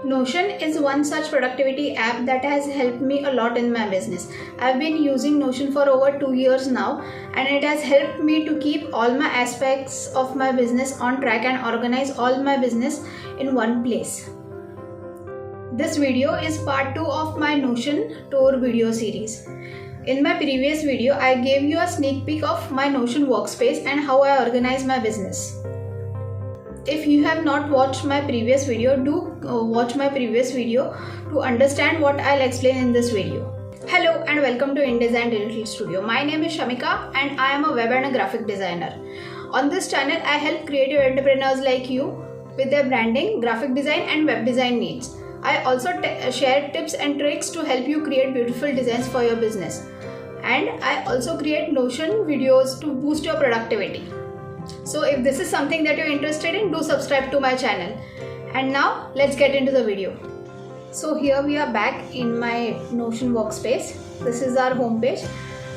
Notion is one such productivity app that has helped me a lot in my business. I've been using Notion for over 2 years now, and it has helped me to keep all my aspects of my business on track and organize all my business in one place. This video is part 2 of my Notion tour video series. In my previous video, I gave you a sneak peek of my Notion workspace and how I organize my business. If you have not watched my previous video, do watch my previous video to understand what I'll explain in this video. Hello and welcome to InDesign Digital Studio. My name is Shamika and I am a web and a graphic designer. On this channel, I help creative entrepreneurs like you with their branding, graphic design and web design needs. I also share tips and tricks to help you create beautiful designs for your business. And I also create Notion videos to boost your productivity. So if this is something that you're interested in, do subscribe to my channel. And now let's get into the video. So here we are back in my Notion workspace. This is our homepage.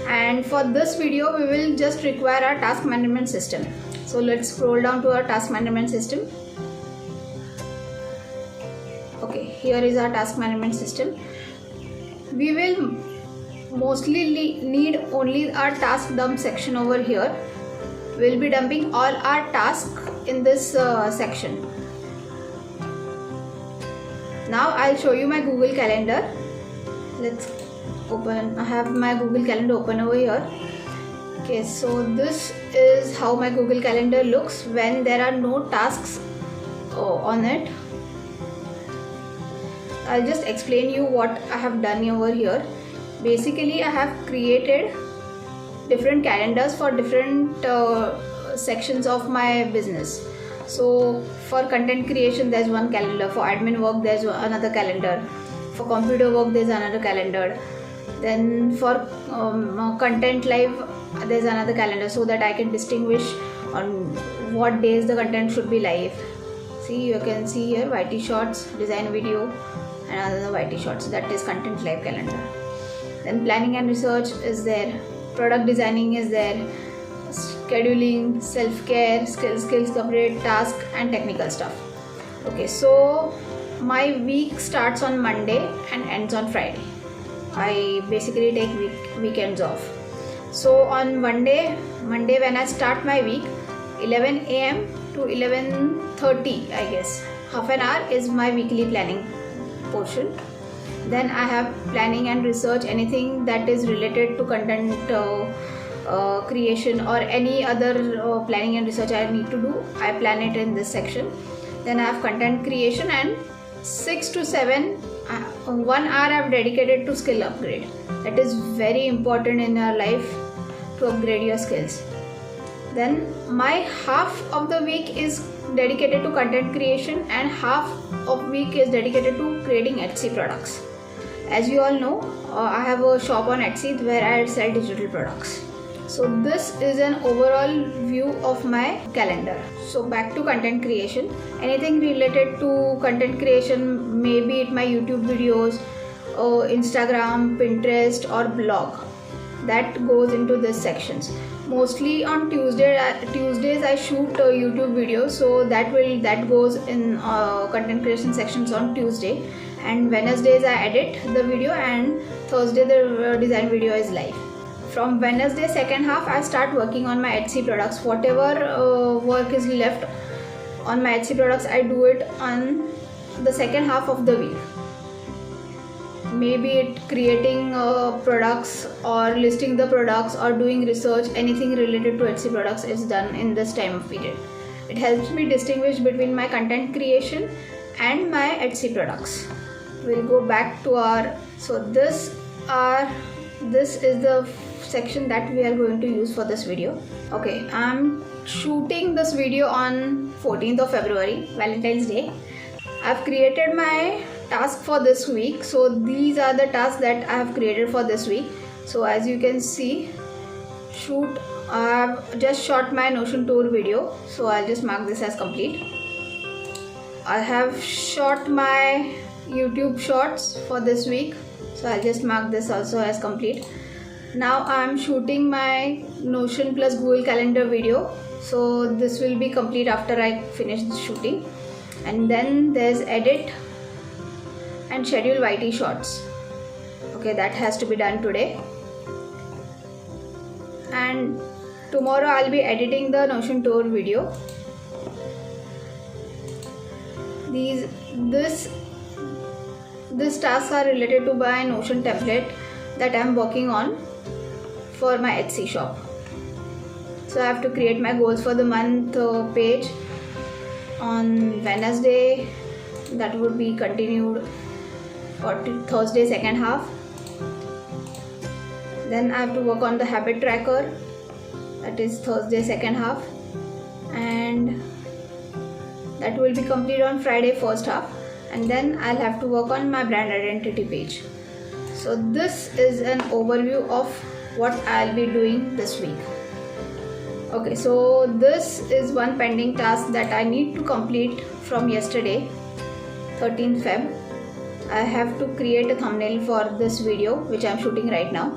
And for this video, we will just require our task management system. So let's scroll down to our task management system. Okay, here is our task management system. We will mostly need only our task dump section over here. We'll be dumping all our tasks in this section. Now I'll show you my Google Calendar. Let's open. I have my Google Calendar open over here. Okay, so this is how my Google Calendar looks when there are no tasks on it. I'll just explain you what I have done over here. Basically, I have created different calendars for different sections of my business. So for content creation, there's one calendar. For admin work, there's another calendar. For computer work, there's another calendar. Then for content live, there's another calendar, so that I can distinguish on what days the content should be live. See, you can see here YT Shorts, design video, and another YT Shorts. That is content live calendar. Then planning and research is there. Product designing is there, scheduling, self-care, skills upgrade, task and technical stuff. Okay, so my week starts on Monday and ends on Friday. I basically take weekends off. So on Monday when I start my week, 11 a.m. to 11:30, I guess, half an hour is my weekly planning portion. Then I have planning and research, anything that is related to content creation or any other planning and research I need to do. I plan it in this section. Then I have content creation, and 6 to 7, 1 hour I have dedicated to skill upgrade. That is very important in your life to upgrade your skills. Then my half of the week is dedicated to content creation and half of week is dedicated to creating Etsy products. As you all know, I have a shop on Etsy where I sell digital products. So this is an overall view of my calendar. So back to content creation. Anything related to content creation, maybe it my YouTube videos, Instagram, Pinterest or blog, that goes into these sections. Mostly on Tuesdays I shoot YouTube videos, so that goes in content creation sections on Tuesday. And Wednesdays I edit the video, and Thursday the design video is live. From Wednesday second half I start working on my Etsy products. Whatever work is left on my Etsy products, I do it on the second half of the week. Maybe it creating products or listing the products or doing research, anything related to Etsy products is done in this time period. It helps me distinguish between my content creation and my Etsy products. We'll go back to our, so this is the section that we are going to use for this video. Okay, I'm shooting this video on 14th of February, Valentine's Day. I've created my task for this week. So these are the tasks that I have created for this week. So as you can see, I have just shot my Notion tour video, so I'll just mark this as complete. I have shot my YouTube shorts for this week, so I'll just mark this also as complete. Now I'm shooting my Notion plus Google Calendar video, so this will be complete after I finish the shooting. And then there's edit, and schedule YT shorts. Okay, that has to be done today. And tomorrow I'll be editing the Notion tour video. This tasks are related to my Notion template that I'm working on for my Etsy shop. So I have to create my goals for the month page on Wednesday. That would be continued for Thursday second half. Then I have to work on the habit tracker, that is Thursday second half, and that will be complete on Friday first half. And then I'll have to work on my brand identity page. So this is an overview of what I'll be doing this week. Okay, so this is one pending task that I need to complete from yesterday, 13th Feb. I have to create a thumbnail for this video which I'm shooting right now.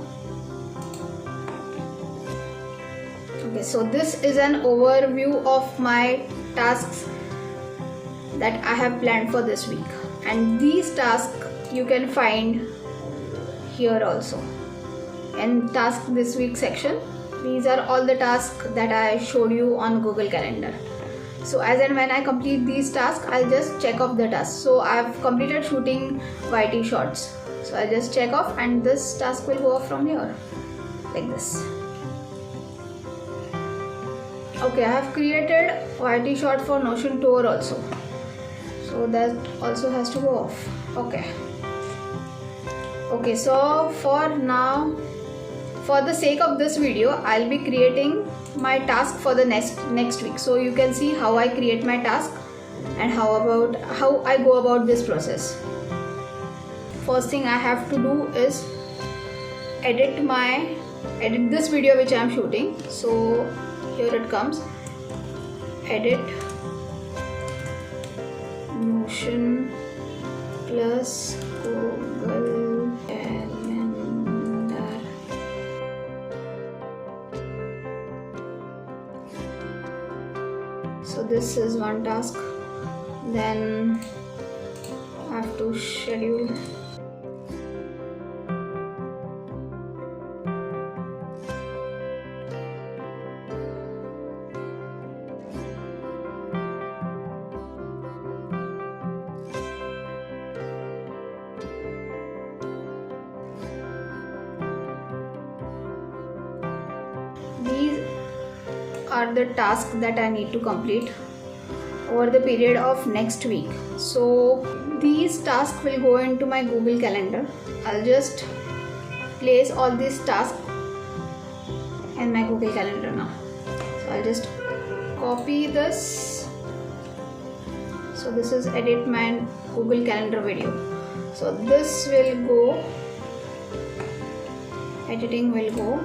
Okay, so this is an overview of my tasks that I have planned for this week, and these tasks you can find here also in task this week section. These are all the tasks that I showed you on Google Calendar. So as and when I complete these tasks, I'll just check off the tasks. So I've completed shooting YT shorts, so I'll just check off and this task will go off from here like this. Okay, I have created YT short for Notion tour also, so that also has to go off. Okay, so for now, for the sake of this video, I'll be creating my task for the next week, so you can see how I create my task and how I go about this process. First thing I have to do is edit this video which I am shooting. So here it comes, edit Notion plus Google Calendar. So this is one task. Then I have to schedule. These are the tasks that I need to complete over the period of next week. So these tasks will go into my Google Calendar. I'll just place all these tasks in my Google Calendar now. So I'll just copy this. So this is edit my Google Calendar video. So this will go, editing will go.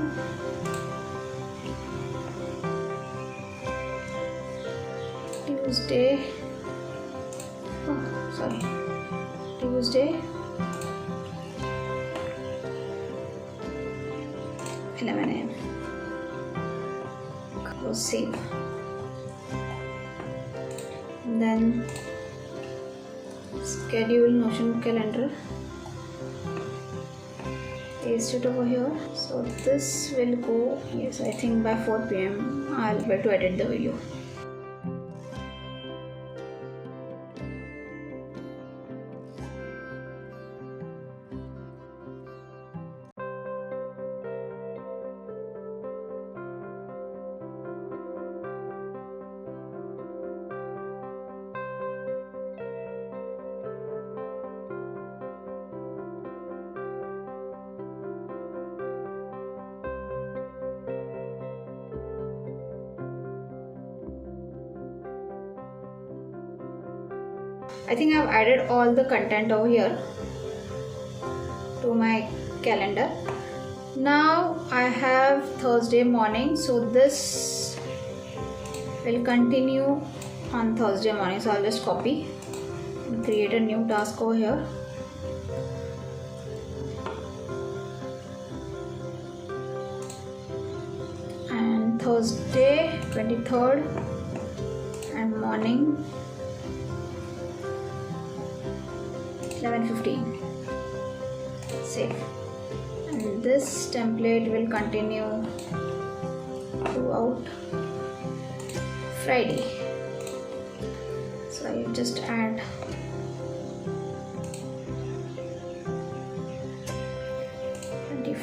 Tuesday 11 AM. Go save. Then schedule Notion calendar. Paste it over here. So this will go, yes, I think by 4 PM I'll be able to edit the video. I think I've added all the content over here to my calendar. Now I have Thursday morning, so this will continue on Thursday morning. So I'll just copy and create a new task over here. And Thursday 23rd and morning 11:15. Save. And this template will continue throughout Friday. So I just add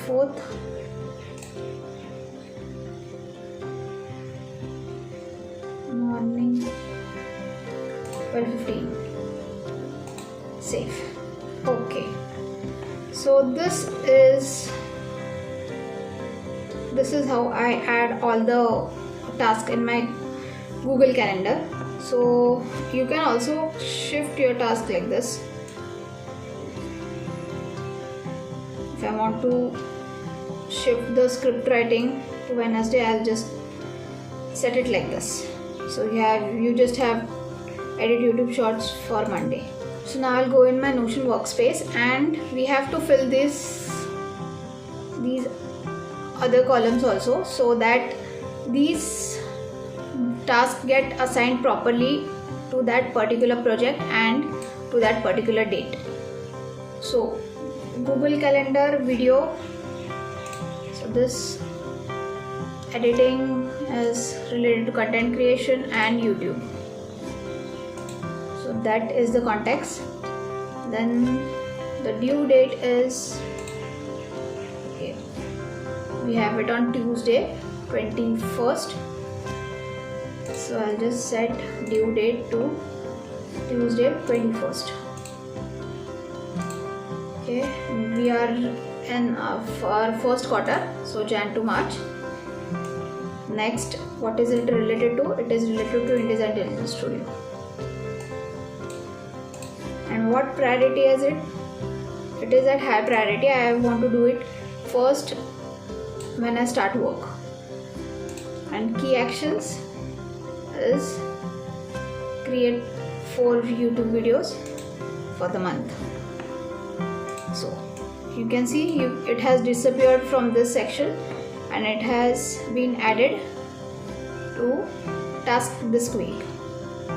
fourth, morning 12:15. Save. Okay, so this is how I add all the tasks in my Google Calendar. So you can also shift your task like this. If I want to shift the script writing to Wednesday, I'll just set it like this. So you just have edit YouTube shorts for Monday. So now I'll go in my Notion workspace, and we have to fill these other columns also, so that these tasks get assigned properly to that particular project and to that particular date. So Google Calendar video. So this editing is related to content creation and YouTube. So that is the context. Then the due date is, okay, we have it on Tuesday 21st. So I'll just set due date to Tuesday 21st. Okay, we are in our first quarter, so Jan to March. Next, what is it related to? It is related to InDesign Digital Studio. And what priority is it? It is at high priority. I want to do it first when I start work. And key actions is create 4 YouTube videos for the month. So you can see it has disappeared from this section, and it has been added to task this week.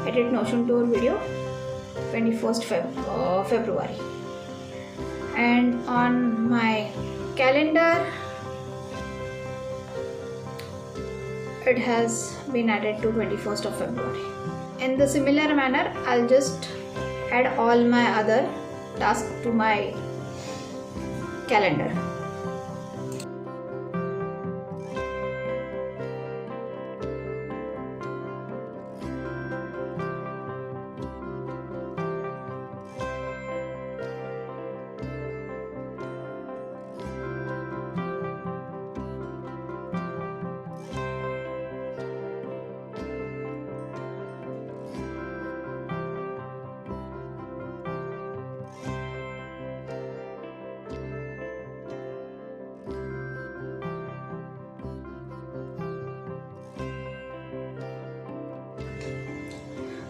Edit Notion tour video 21st February. And on my calendar, it has been added to 21st of February. In the similar manner, I'll just add all my other tasks to my calendar.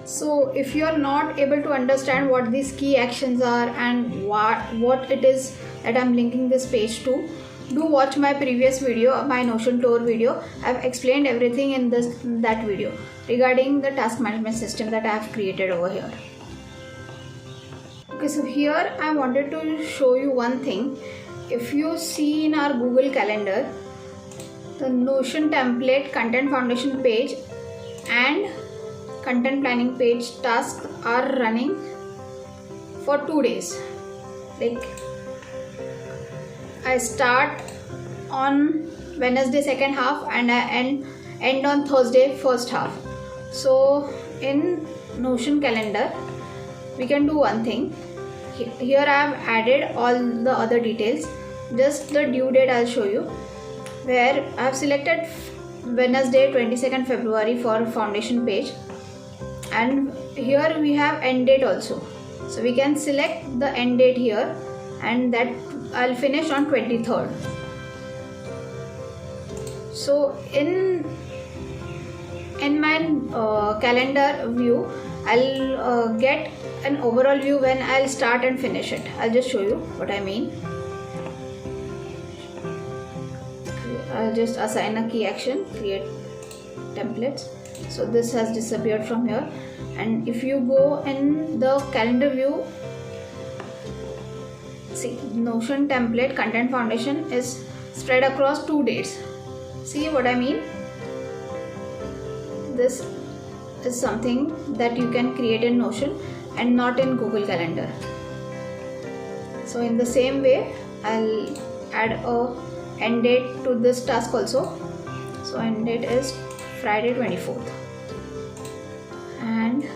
So if you are not able to understand what these key actions are and what it is that I'm linking this page to, do watch my previous video, my Notion tour video. I've explained everything in that video regarding the task management system that I have created over here. Okay, so here I wanted to show you one thing. If you see in our Google Calendar, the Notion template content foundation page and content planning page tasks are running for 2 days. Like, I start on Wednesday second half and I end on Thursday first half. So in Notion calendar, we can do one thing. Here I have added all the other details. Just the due date I'll show you, where I have selected Wednesday 22nd February for foundation page, and here we have end date also. So we can select the end date here, and that I'll finish on 23rd. So in my calendar view, I'll get an overall view when I'll start and finish it. I'll just show you what I mean. I'll just assign a key action, create templates. So this has disappeared from here, and if you go in the calendar view, See, Notion template content foundation is spread across 2 dates. See what I mean? This is something that you can create in Notion and not in Google Calendar. So in the same way, I'll add a end date to this task also. So end date is Friday 24th, and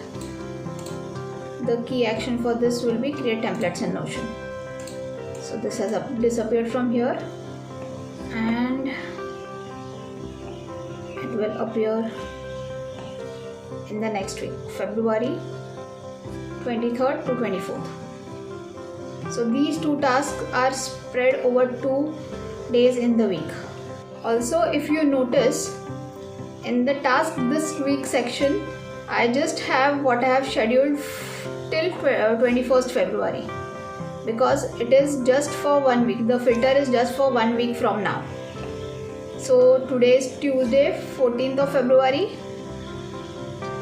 the key action for this will be create templates in Notion. So this has disappeared from here, and it will appear in the next week, February 23rd to 24th. So these 2 tasks are spread over 2 days in the week. Also, if you notice, in the task this week section, I just have what I have scheduled till 21st February, because it is just for 1 week. The filter is just for 1 week from now. So today is Tuesday, 14th of February.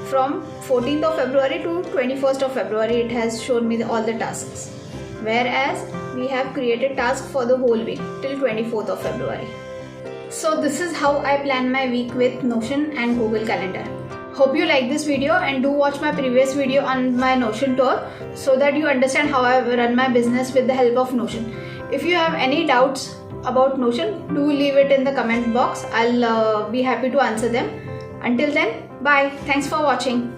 From 14th of February to 21st of February, it has shown me all the tasks. Whereas we have created tasks for the whole week till 24th of February. So this is how I plan my week with Notion and Google Calendar. Hope you like this video, and do watch my previous video on my Notion tour so that you understand how I run my business with the help of Notion. If you have any doubts about Notion, do leave it in the comment box. I'll be happy to answer them. Until then, bye. Thanks for watching.